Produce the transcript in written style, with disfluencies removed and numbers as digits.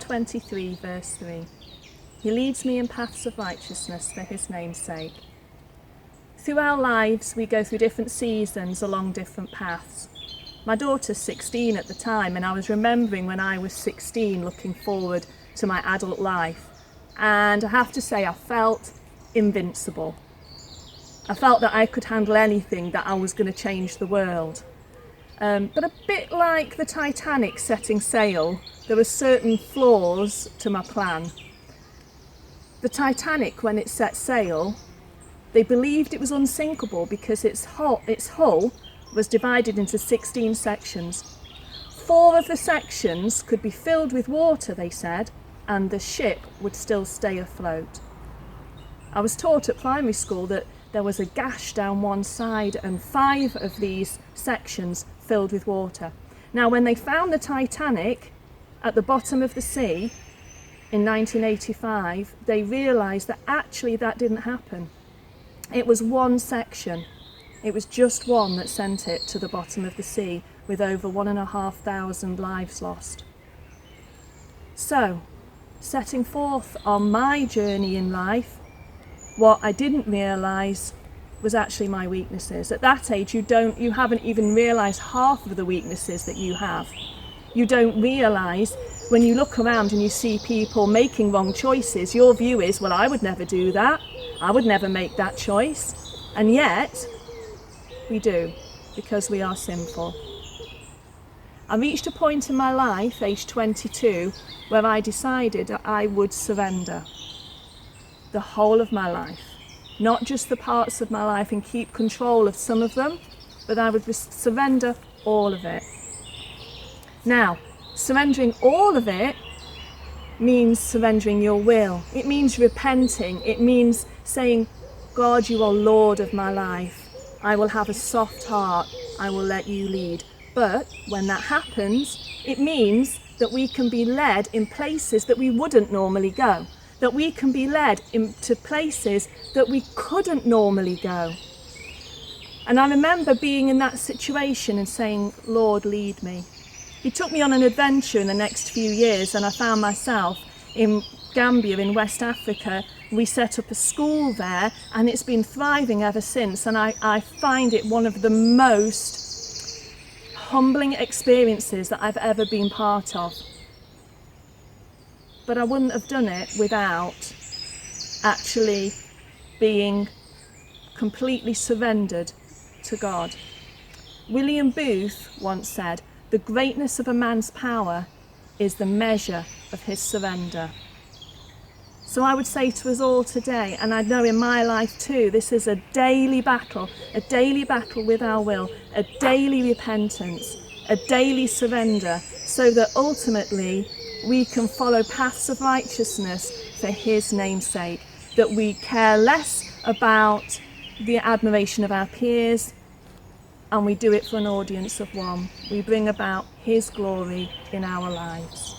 23 verse 3. He leads me in paths of righteousness for his name's sake. Through our lives, we go through different seasons along different paths. My daughter's 16 at the time, and I was remembering when I was 16 looking forward to my adult life. And I have to say, I felt invincible. I felt that I could handle anything, that I was going to change the world. But a bit like the Titanic setting sail, there were certain flaws to my plan. The Titanic, when it set sail, they believed it was unsinkable because its hull was divided into 16 sections. 4 of the sections could be filled with water, they said, and the ship would still stay afloat. I was taught at primary school that there was a gash down one side and 5 of these sections filled with water. Now, when they found the Titanic at the bottom of the sea in 1985, they realised that actually that didn't happen. It was one section. It was just one that sent it to the bottom of the sea, with over 1,500 lives lost. So, setting forth on my journey in life, what I didn't realise was actually my weaknesses. At that age, you haven't even realised half of the weaknesses that you have. You don't realise, when you look around and you see people making wrong choices, your view is, well, I would never do that. I would never make that choice. And yet, we do, because we are sinful. I reached a point in my life, age 22, where I decided I would surrender the whole of my life. Not just the parts of my life and keep control of some of them, but I would surrender all of it. Now, surrendering all of it means surrendering your will. It means repenting. It means saying, God, you are Lord of my life. I will have a soft heart. I will let you lead. But when that happens, it means that we can be led in places that we wouldn't normally go. That we can be led into places that we couldn't normally go. And I remember being in that situation and saying, Lord, lead me. He took me on an adventure in the next few years, and I found myself in Gambia in West Africa. We set up a school there, and it's been thriving ever since. And I find it one of the most humbling experiences that I've ever been part of. But I wouldn't have done it without actually being completely surrendered to God. William Booth once said, "The greatness of a man's power is the measure of his surrender." So I would say to us all today, and I know in my life too, this is a daily battle with our will, a daily repentance, a daily surrender, so that ultimately we can follow paths of righteousness for his name's sake, that we care less about the admiration of our peers, and we do it for an audience of one. We bring about his glory in our lives.